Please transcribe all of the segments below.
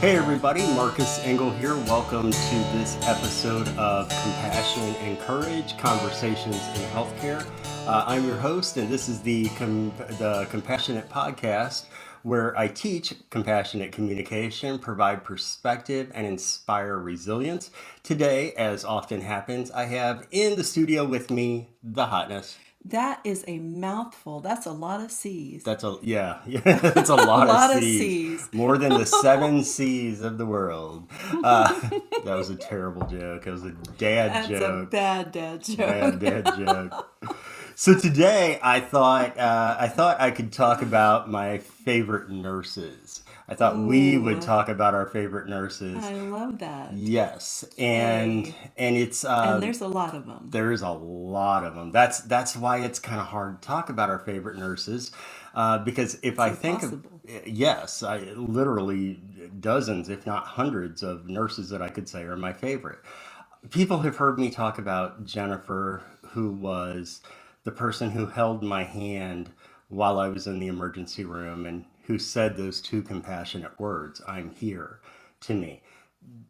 Hey everybody, Marcus Engel here. Welcome to this episode of Compassion and Courage, Conversations in Healthcare. I'm your host, and this is the Compassionate Podcast, where I teach compassionate communication, provide perspective, and inspire resilience. Today, as often happens, I have in the studio with me the hotness. That is a mouthful. That's a lot of C's. Yeah, that's a A lot of lot of C's, C's. more than the seven C's of the world. That was a terrible joke. It was a dad That's a joke, bad dad bad joke. dad joke. So today I thought I could talk about my favorite nurses. I thought we would Ooh, talk about our favorite nurses. I love that. Yes, and Hey. and it's And there's a lot of them. there is a lot of them. That's why it's kind of hard to talk about our favorite nurses, because if It's I think of impossible. yes, I literally dozens, if not hundreds, of nurses that I could say are my favorite. People have heard me talk about Jennifer, who was the person who held my hand while I was in the emergency room and who said those two compassionate words, "I'm here," to me.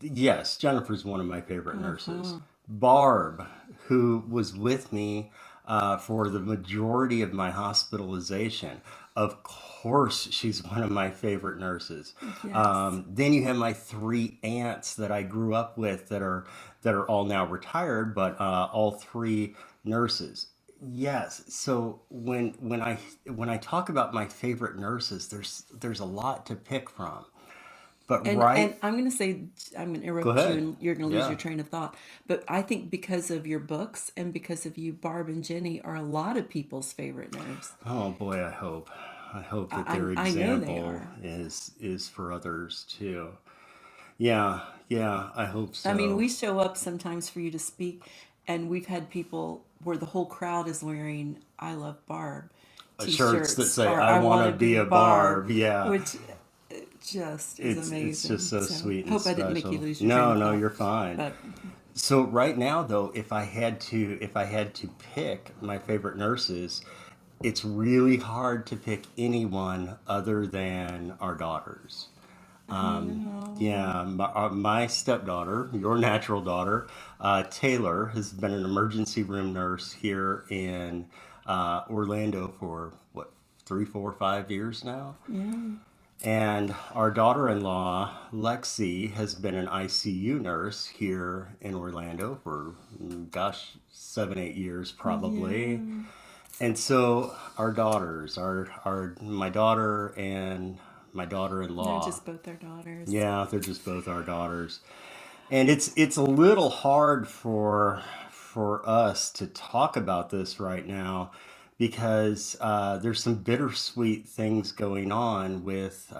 Yes, Jennifer's one of my favorite nurses. Barb, who was with me for the majority of my hospitalization, of course, she's one of my favorite nurses. Yes. Then you have my three aunts that I grew up with that are all now retired, but all three nurses. Yes. So when I talk about my favorite nurses, there's a lot to pick from. But And right, I'm going to say, I'm going to go interrupt you ahead. and you're going to lose Yeah. your train of thought. But I think because of your books and because of you, Barb and Jenny are a lot of people's favorite nerds. Oh boy, I hope. I hope that their I know they example are. is for others too. Yeah, yeah, I hope I mean, so. we show up sometimes for you to speak, and we've had people where the whole crowd is wearing "I love Barb" Shirts that T-shirts say or "I "I want want to to be be a Barb," Barb." Yeah, which just is it's just amazing. so So, sweet and hope I didn't make you special. lose your train No, of no, thought. you're fine. But So right now though, if I had to pick my favorite nurses, it's really hard to pick anyone other than our daughters. I know. Yeah, my stepdaughter, your natural daughter, Taylor, has been an emergency room nurse here in Orlando for what, 3, 4, 5 years now. Yeah. And our daughter in law, Lexi, has been an ICU nurse here in Orlando for, gosh, 7, 8 years probably. Yeah. And so our daughters, my daughter and my daughter in They're law, just both their daughters. yeah, they're just both our daughters. And it's a little hard for us to talk about this right now because there's some bittersweet things going on with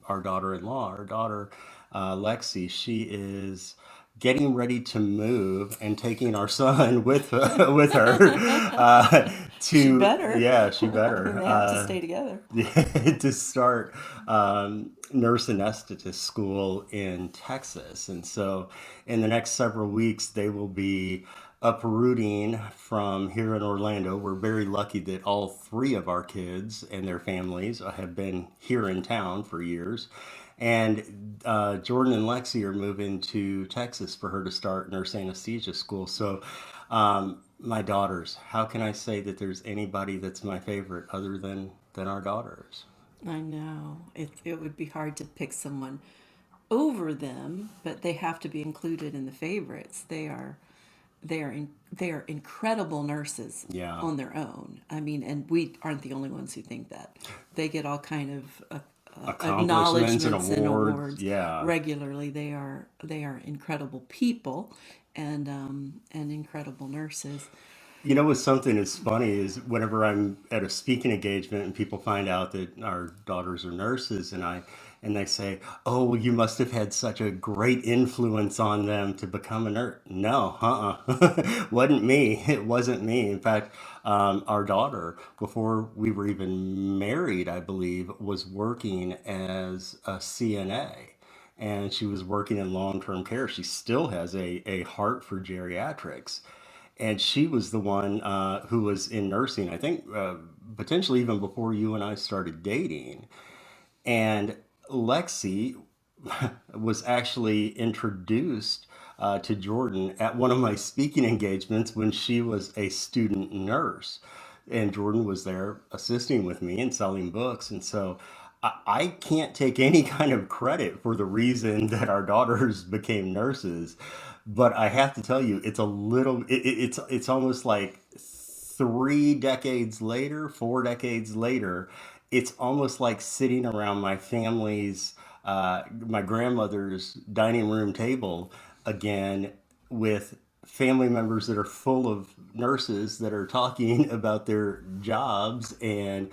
our daughter-in-law. Our daughter Lexi, she is getting ready to move and taking our son with her She to better. yeah, she I mean, better they have to stay together. to start nurse anesthetist school in Texas. And so, in the next several weeks, they will be uprooting from here in Orlando. We're very lucky that all three of our kids and their families have been here in town for years. And Jordan and Lexi are moving to Texas for her to start nurse anesthesia school. So, my daughters, how can I say that there's anybody that's my favorite other than our daughters? I know. It would be hard to pick someone over them, but they have to be included in the favorites. They are incredible nurses Yeah, on their own. I mean, and we aren't the only ones who think that. They get all kind of accomplishments and acknowledgments and awards. awards Yeah, regularly. They are incredible people and incredible nurses. you know what's something that's funny is whenever I'm at a speaking engagement and people find out that our daughters are nurses and they say, "Oh, well, you must have had such a great influence on them to become a nurse." No, wasn't me. It wasn't me. In fact, our daughter, before we were even married, I believe, was working as a CNA. And she was working in long-term care. She still has a heart for geriatrics, and she was the one who was in nursing. I think potentially even before you and I started dating. And Lexi was actually introduced to Jordan at one of my speaking engagements when she was a student nurse. And Jordan was there assisting with me and selling books. And so I can't take any kind of credit for the reason that our daughters became nurses. But I have to tell you, it's a little, it's almost like 3 decades later, 4 decades later, it's almost like sitting around my grandmother's dining room table again with family members that are full of nurses that are talking about their jobs and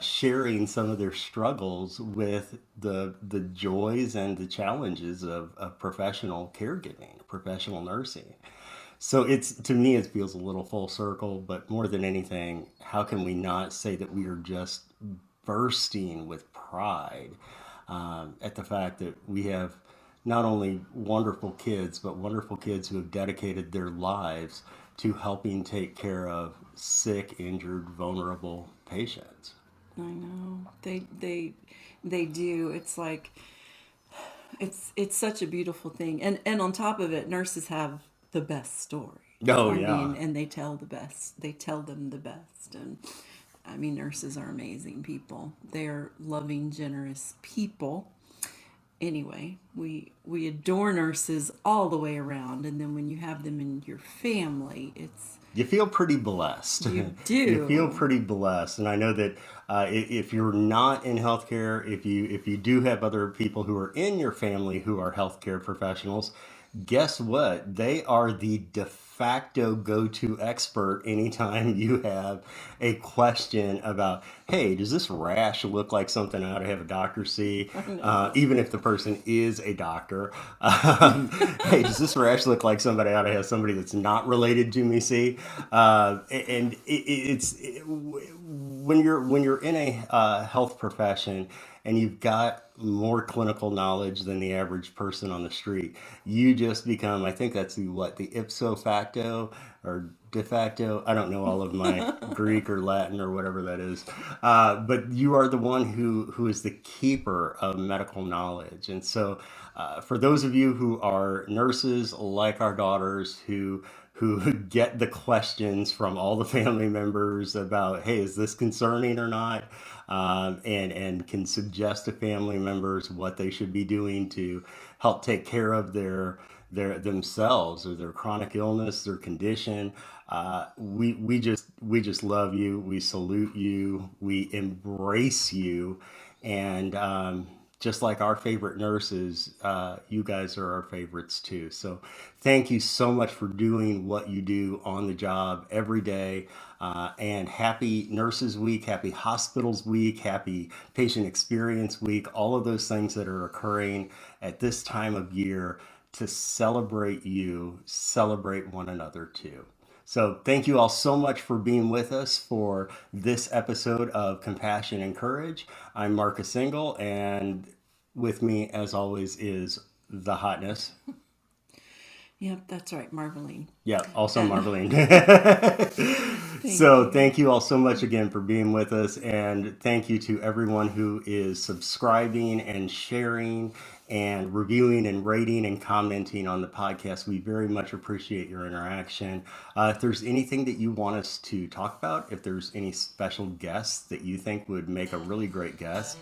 sharing some of their struggles with the joys and the challenges of professional caregiving, professional nursing. So it's to me it feels a little full circle, but more than anything, how can we not say that we are just bursting with pride at the fact that we have not only wonderful kids, but wonderful kids who have dedicated their lives to helping take care of sick, injured, vulnerable patients. I know they do. It's like it's such a beautiful thing, and on top of it, nurses have the best stories. Oh I yeah. mean, and they tell the best. They tell them the best, and I mean, nurses are amazing people. They're loving, generous people. Anyway, we adore nurses all the way around, and then when you have them in your family, it's You feel pretty blessed. you You feel do. pretty blessed, and I know that if you're not in healthcare, if you do have other people who are in your family who are healthcare professionals, guess what? They are the de facto go-to expert anytime you have a question about, hey, does this rash look like something I ought to have a doctor see? I know. Even if the person is a doctor. Hey, does this rash look like somebody I ought to have somebody that's not related to me see? And when you're in a health profession and you've got more clinical knowledge than the average person on the street, you just become, I think that's the ipso facto or de facto. I don't know all of my Greek or Latin or whatever that is, but you are the one who is the keeper of medical knowledge. And so, for those of you who are nurses like our daughters who get the questions from all the family members about, hey, is this concerning or not? And can suggest to family members what they should be doing to help take care of their themselves or their chronic illness, their condition. We just love you. We salute you. We embrace you, and just like our favorite nurses, you guys are our favorites too. So thank you so much for doing what you do on the job every day. And happy Nurses Week, happy Hospitals Week, happy Patient Experience Week, all of those things that are occurring at this time of year to celebrate you, celebrate one another too. So, thank you all so much for being with us for this episode of Compassion and Courage. I'm Marcus Engel, and with me, as always, is the hotness. Yep, that's right, Marveline. Yeah, also And Marveline. thank So, you. thank you all so much again for being with us. And thank you to everyone who is subscribing and sharing and reviewing and rating and commenting on the podcast. We very much appreciate your interaction. If there's anything that you want us to talk about, if there's any special guests that you think would make a really great guest,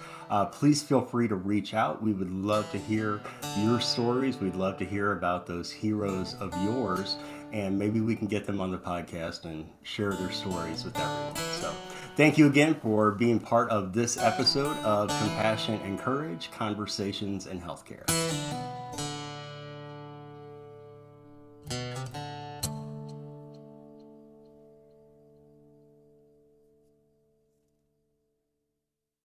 please feel free to reach out. We would love to hear your stories. We'd love to hear about those heroes of yours, and maybe we can get them on the podcast and share their stories with everyone. So, thank you again for being part of this episode of Compassion and Courage Conversations in Healthcare.